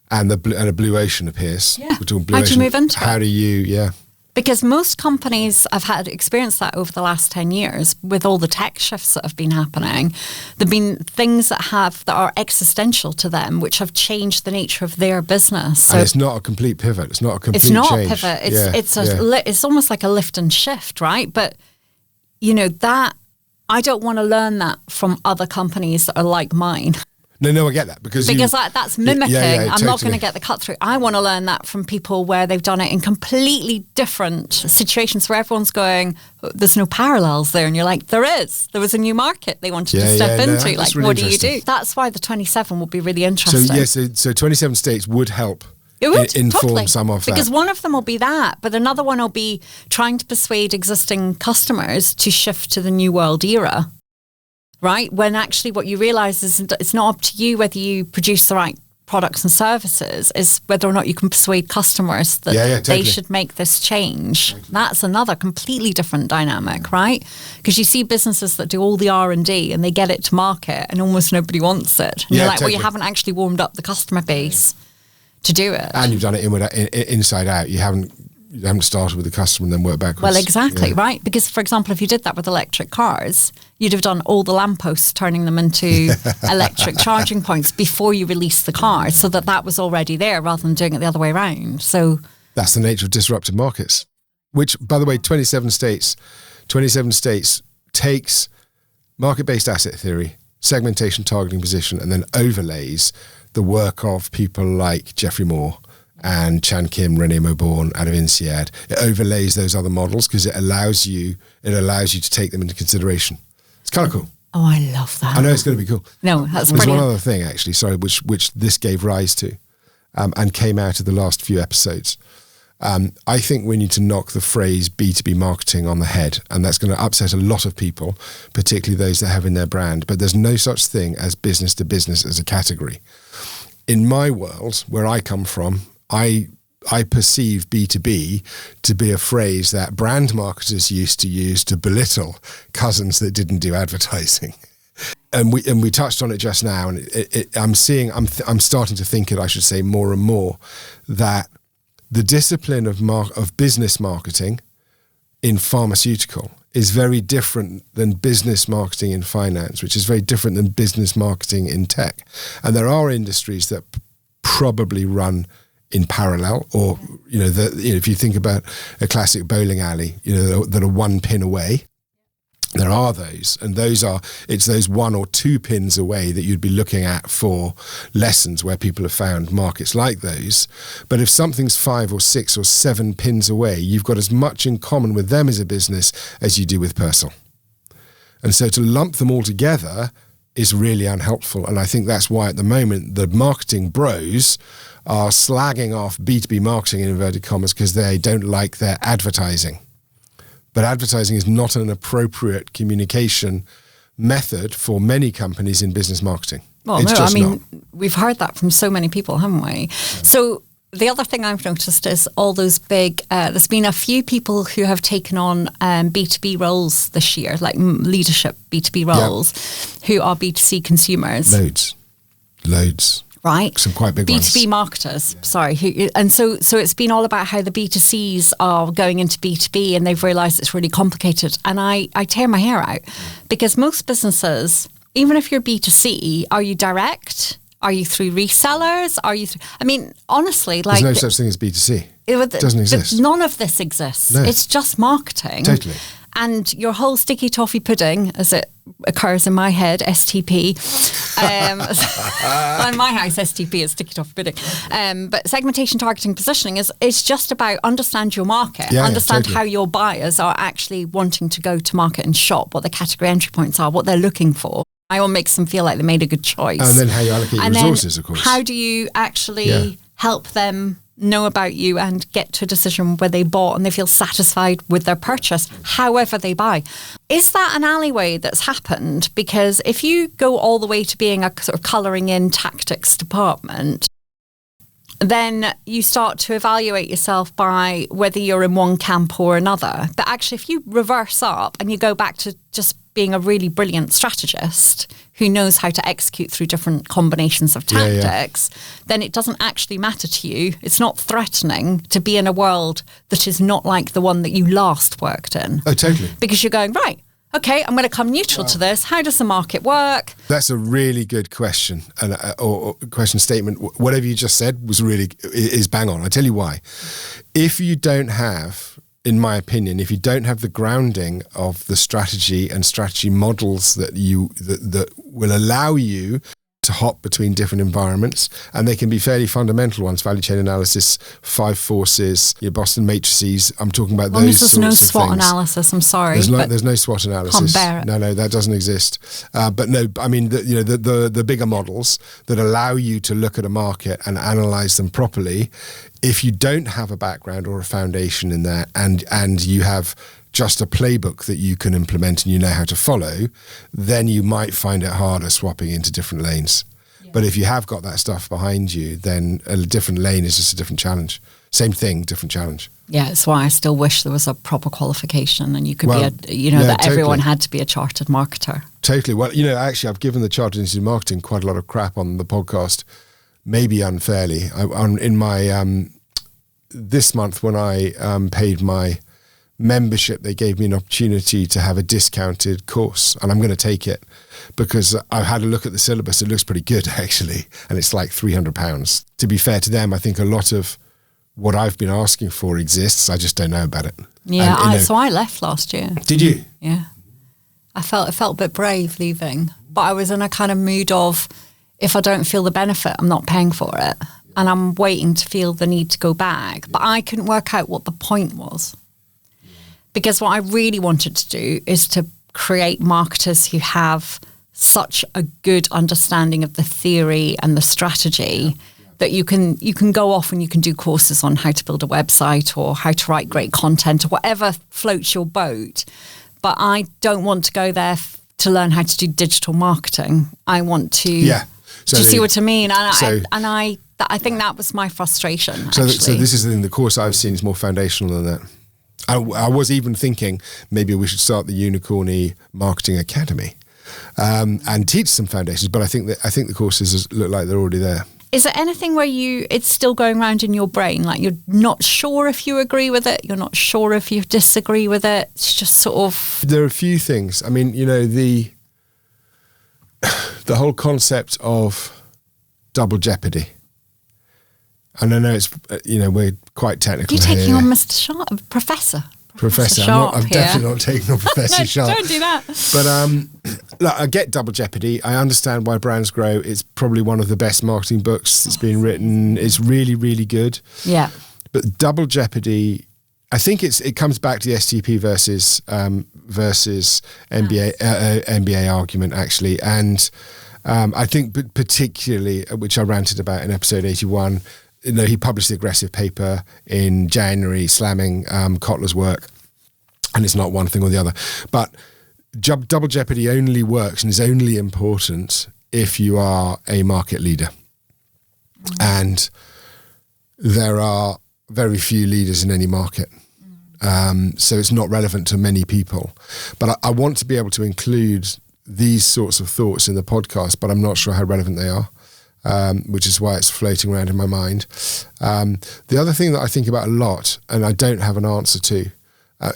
and a blue ocean appears, how do you move into it? How do you Because most companies, I've had experienced that over the last 10 years with all the tech shifts that have been happening. There've been things that are existential to them, which have changed the nature of their business. So and it's not a complete pivot. It's not a complete change. It's not change. a pivot. It's almost like a lift and shift, right? But, that I don't want to learn that from other companies that are like mine. No, I get that because that's mimicking. Yeah, I'm not going to get the cut through. I want to learn that from people where they've done it in completely different situations where everyone's going, there's no parallels there. And you're like, there is. There was a new market they wanted to step into. Like, really what do you do? That's why the 27 will be really interesting. So 27 states would help. It would inform totally. Some of that. Because one of them will be that, but another one will be trying to persuade existing customers to shift to the new world era. Right? When actually what you realise is it's not up to you whether you produce the right products and services, is whether or not you can persuade customers that they should make this change. That's another completely different dynamic, right? Because you see businesses that do all the R&D and they get it to market and almost nobody wants it. And you're like, well, you haven't actually warmed up the customer base to do it. And you've done it inside out. You haven't started with the customer and then worked backwards. Well, exactly, right? Because, for example, if you did that with electric cars, you'd have done all the lampposts, turning them into electric charging points before you released the car, so that was already there rather than doing it the other way around. So that's the nature of disruptive markets, which, by the way, 27 states takes market-based asset theory, segmentation, targeting, position, and then overlays the work of people like Geoffrey Moore and Chan Kim, René Mauborgne out of INSEAD. It overlays those other models because it allows you to take them into consideration. It's kind of cool. Oh, I love that. I know it's going to be cool. No, that's There's brilliant. one other thing, actually, sorry, which this gave rise to and came out of the last few episodes. I think we need to knock the phrase B2B marketing on the head, and that's going to upset a lot of people, particularly those that have in their brand. But there's no such thing as business to business as a category. In my world, where I come from, I perceive B2B to be a phrase that brand marketers used to use to belittle cousins that didn't do advertising. And we touched on it just now, and I'm starting to think it, I should say, more and more, that the discipline of business marketing in pharmaceutical is very different than business marketing in finance, which is very different than business marketing in tech. And there are industries that probably run in parallel, or if you think about a classic bowling alley, that are one pin away. There are those, and it's those 1 or 2 pins away that you'd be looking at for lessons where people have found markets like those. But if something's 5 or 6 or 7 pins away, you've got as much in common with them as a business as you do with Purcell. And so to lump them all together is really unhelpful. And I think that's why at the moment the marketing bros are slagging off B2B marketing in inverted commas because they don't like their advertising. But advertising is not an appropriate communication method for many companies in business marketing. Well, we've heard that from so many people, haven't we? Yeah. So the other thing I've noticed is all those big, there's been a few people who have taken on B2B roles this year, like leadership B2B roles, who are B2C consumers. Loads. Right. Some quite big B2B ones. marketers, and so it's been all about how the B2Cs are going into B2B and they've realised it's really complicated. And I tear my hair out because most businesses, even if you're B2C, are you direct? Are you through resellers? Honestly, like... There's no such thing as B2C. It doesn't exist. None of this exists. No. It's just marketing. Totally. And your whole sticky toffee pudding, as it occurs in my head, STP. Well, in my house, STP is sticky toffee pudding. But segmentation, targeting, positioning is just about understand your market, understand how your buyers are actually wanting to go to market and shop, what the category entry points are, what they're looking for. I want makes them feel like they made a good choice. And then how you allocate your resources, of course. How do you actually help them know about you and get to a decision where they bought and they feel satisfied with their purchase, however they buy. Is that an alleyway that's happened? Because if you go all the way to being a sort of colouring in tactics department, then you start to evaluate yourself by whether you're in one camp or another. But actually, if you reverse up and you go back to just being a really brilliant strategist who knows how to execute through different combinations of tactics, then it doesn't actually matter to you. It's not threatening to be in a world that is not like the one that you last worked in. Oh, totally. Because you're going, right, okay, I'm going to come neutral to this. How does the market work? That's a really good question or question statement. Whatever you just said is bang on. I'll tell you why. If you don't have, in my opinion, if you don't have the grounding of the strategy and strategy models that will allow you to hop between different environments, and they can be fairly fundamental ones, value chain analysis, 5 forces, your Boston matrices. I'm talking about those sorts of things. There's no SWOT analysis, I'm sorry. There's no SWOT analysis. Can't bear it. No, that doesn't exist. But no, I mean, the bigger models that allow you to look at a market and analyze them properly. If you don't have a background or a foundation in that, and you have just a playbook that you can implement and you know how to follow, then you might find it harder swapping into different lanes. Yeah. But if you have got that stuff behind you, then a different lane is just a different challenge. Same thing, different challenge. Yeah, it's why I still wish there was a proper qualification and you could that everyone had to be a chartered marketer. Totally. Well, actually, I've given the Chartered Institute of Marketing quite a lot of crap on the podcast, maybe unfairly. In my this month when I paid my membership, they gave me an opportunity to have a discounted course, and I'm going to take it because I've had a look at the syllabus. It looks pretty good actually, and it's like £300. To be fair to them, I think a lot of what I've been asking for exists. I just don't know about it. Yeah, so I left last year. Did you? Yeah, I felt a bit brave leaving, but I was in a kind of mood of, if I don't feel the benefit, I'm not paying for it, and I'm waiting to feel the need to go back. But I couldn't work out what the point was. Because what I really wanted to do is to create marketers who have such a good understanding of the theory and the strategy that you can go off and you can do courses on how to build a website or how to write great content or whatever floats your boat. But I don't want to go there to learn how to do digital marketing. I want to. Yeah. So do you see what I mean? And I think that was my frustration. So this is the thing. The course I've seen is more foundational than that. I was even thinking maybe we should start the Unicorny Marketing Academy and teach some foundations. But I think the courses look like they're already there. Is there anything where it's still going around in your brain, like you're not sure if you agree with it, you're not sure if you disagree with it? It's just sort of. There are a few things. I mean, the whole concept of double jeopardy. And I know it's, we're quite technical. You're taking on Mr. Sharp, Professor. I'm definitely not taking on Professor Sharp. Don't do that. But look, I get Double Jeopardy. I understand why brands grow. It's probably one of the best marketing books that's been written. It's really, really good. Yeah. But Double Jeopardy, I think it comes back to the STP versus MBA argument actually, and I think particularly, which I ranted about in episode 81. He published the aggressive paper in January slamming Kotler's work, and it's not one thing or the other. But double jeopardy only works and is only important if you are a market leader. And there are very few leaders in any market. So it's not relevant to many people. But I want to be able to include these sorts of thoughts in the podcast, but I'm not sure how relevant they are. Which is why it's floating around in my mind. The other thing that I think about a lot, and I don't have an answer to,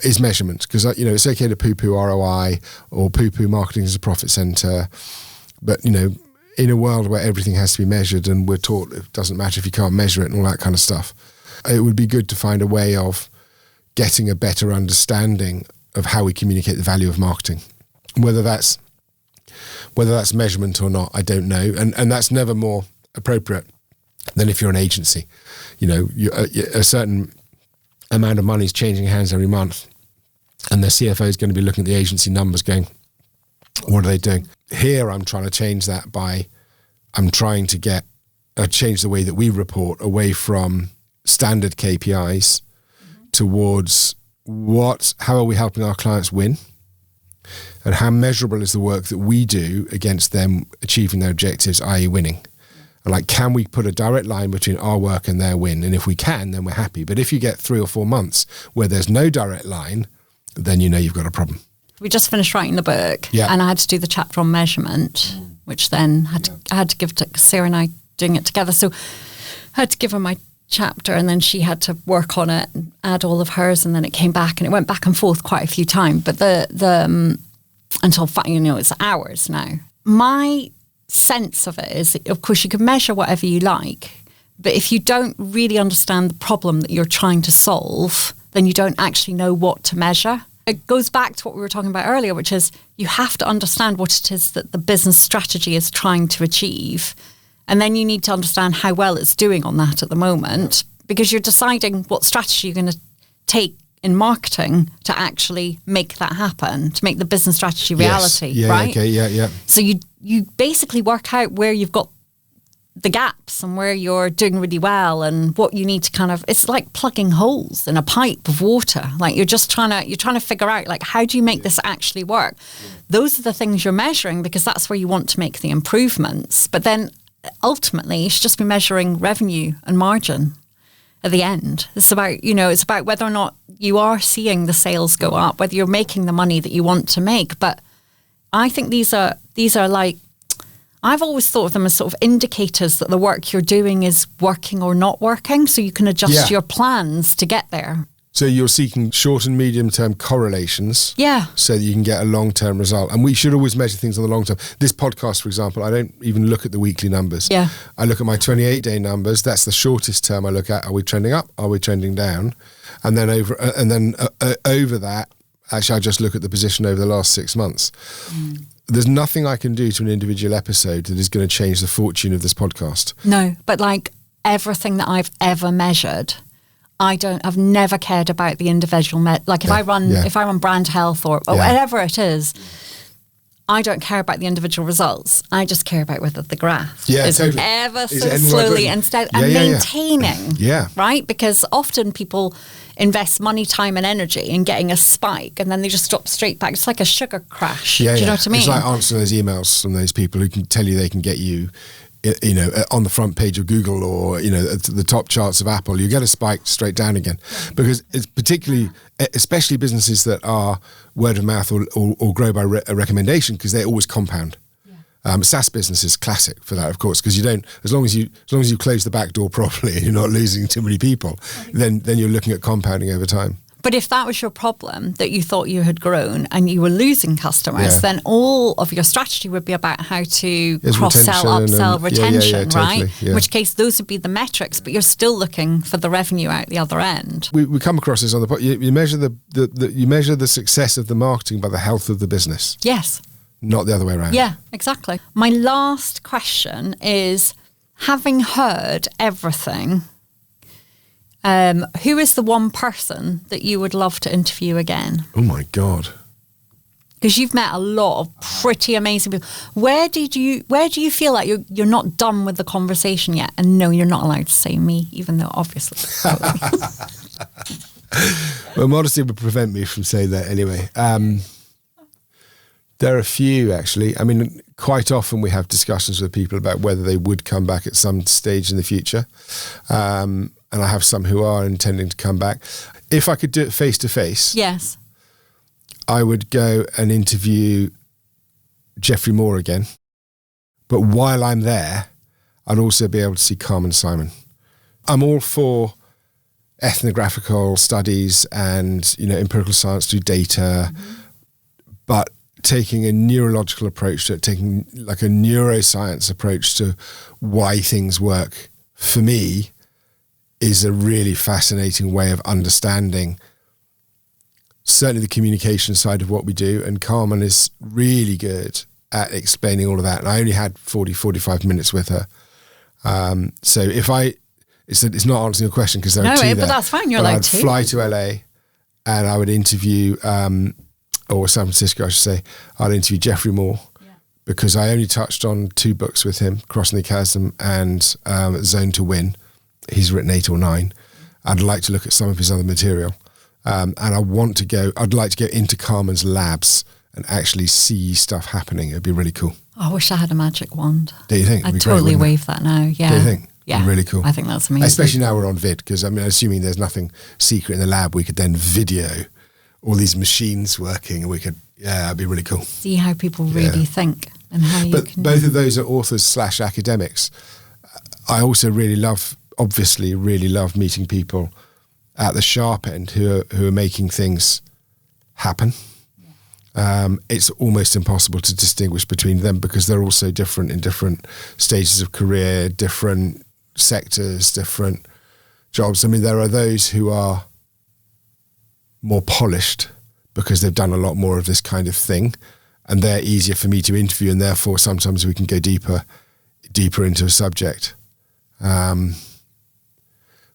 is measurement. Because it's okay to poo-poo ROI or poo-poo marketing as a profit center, but in a world where everything has to be measured and we're taught it doesn't matter if you can't measure it and all that kind of stuff, it would be good to find a way of getting a better understanding of how we communicate the value of marketing, whether that's measurement or not, I don't know. And that's never more appropriate than if you're an agency. A certain amount of money is changing hands every month, and the CFO is going to be looking at the agency numbers going, what are they doing? Here, I'm trying to change that I'm trying to change the way that we report away from standard KPIs towards how are we helping our clients win? And how measurable is the work that we do against them achieving their objectives, i.e. winning? And can we put a direct line between our work and their win? And if we can, then we're happy. But if you get 3 or 4 months where there's no direct line, then you've got a problem. We just finished writing the book, and I had to do the chapter on measurement, which then I had to give to Sarah and I doing it together. So I had to give her my chapter, and then she had to work on it and add all of hers, and then it came back, and it went back and forth quite a few times. But until it's hours now. My sense of it is, of course, you can measure whatever you like, but if you don't really understand the problem that you're trying to solve, then you don't actually know what to measure. It goes back to what we were talking about earlier, which is you have to understand what it is that the business strategy is trying to achieve. And then you need to understand how well it's doing on that at the moment, because you're deciding what strategy you're going to take in marketing to actually make that happen, to make the business strategy reality, right? Okay, yeah. So you basically work out where you've got the gaps and where you're doing really well and what you need to it's like plugging holes in a pipe of water. Like you're trying to figure out, like, how do you make this actually work? Those are the things you're measuring, because that's where you want to make the improvements. But then ultimately you should just be measuring revenue and margin at the end. It's about whether or not you are seeing the sales go up, whether you're making the money that you want to make. But I think these are like, I've always thought of them as sort of indicators that the work you're doing is working or not working, so you can adjust your plans to get there. So you're seeking short and medium term correlations, so that you can get a long term result. And we should always measure things on the long term. This podcast, for example, I don't even look at the weekly numbers. I look at my 28-day numbers. That's the shortest term I look at. Are we trending up? Are we trending down? And then over that, actually, I just look at the position over the last 6 months. There's nothing I can do to an individual episode that is going to change the fortune of this podcast. No, but like everything that I've ever measured, I've never cared about the individual. If I run brand health or whatever it is, I don't care about the individual results. I just care about whether the graph is ever so slowly and maintaining, right? Because often people invest money, time and energy in getting a spike, and then they just drop straight back. It's like a sugar crash. Do you know what I mean? It's like answering those emails from those people who can tell you they can get you, on the front page of Google or, at the top charts of Apple. You get a spike straight down again, because it's especially businesses that are word of mouth or grow by recommendation, because they always compound. SaaS business is classic for that, of course, because you don't, as long as you close the back door properly and you're not losing too many people, then you're looking at compounding over time. But if that was your problem, that you thought you had grown and you were losing customers, then all of your strategy would be about how to cross-sell, upsell, retention, right? Totally, In which case, those would be the metrics, but you're still looking for the revenue out the other end. We come across this on the podcast. You measure you measure the success of the marketing by the health of the business. Yes. Not the other way around. Yeah, exactly. My last question is, having heard everything, who is the one person that you would love to interview again? Oh my God. Because you've met a lot of pretty amazing people. Where do you feel like you're not done with the conversation yet? And no, you're not allowed to say me, even though obviously. Well, modesty would prevent me from saying that anyway. There are a few, actually. I mean, quite often we have discussions with people about whether they would come back at some stage in the future. And I have some who are intending to come back. If I could do it face to face, yes, I would go and interview Geoffrey Moore again. But while I'm there, I'd also be able to see Carmen Simon. I'm all for ethnographical studies and, empirical science through data, but taking a neurological approach to it, taking like a neuroscience approach to why things work, for me, is a really fascinating way of understanding certainly the communication side of what we do. And Carmen is really good at explaining all of that. And I only had 45 minutes with her. So it's not answering your question because there are two there. No, but that's fine. You're allowed to. I'd fly to LA and I would interview, or San Francisco, I should say. I'd interview Geoffrey Moore because I only touched on 2 books with him, Crossing the Chasm and Zone to Win. He's written 8 or 9. I'd like to look at some of his other material. And I'd like to go into Carmen's labs and actually see stuff happening. It'd be really cool. I wish I had a magic wand. Do you think? I'd totally wave that now, yeah. Do you think? Yeah. Really cool. I think that's amazing. Especially now we're on vid, because assuming there's nothing secret in the lab, we could then video all these machines working, and we could, that'd be really cool. See how people really think and how you But can. both of those are authors / academics. I also really love meeting people at the sharp end who are making things happen. It's almost impossible to distinguish between them because they're all so different in different stages of career, different sectors, different jobs. I mean, there are those who are more polished because they've done a lot more of this kind of thing, and they're easier for me to interview, and therefore sometimes we can go deeper into a subject. But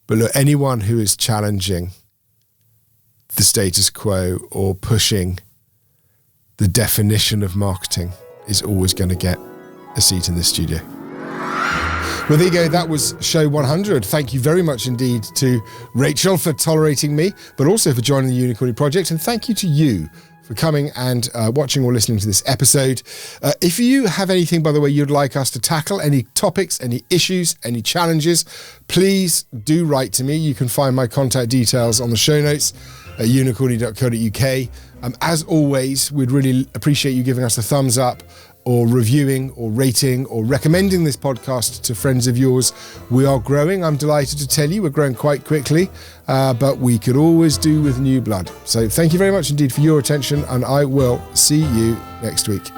look, anyone who is challenging the status quo or pushing the definition of marketing is always going to get a seat in this studio. Well, there you go. That was show 100. Thank you very much indeed to Rachel for tolerating me, but also for joining the Unicorny Project. And thank you to you for coming and watching or listening to this episode. If you have anything, by the way, you'd like us to tackle, any topics, any issues, any challenges, please do write to me. You can find my contact details on the show notes at unicorny.co.uk. As always, we'd really appreciate you giving us a thumbs up or reviewing or rating or recommending this podcast to friends of yours. We are growing. I'm delighted to tell you we're growing quite quickly, but we could always do with new blood. So thank you very much indeed for your attention, and I will see you next week.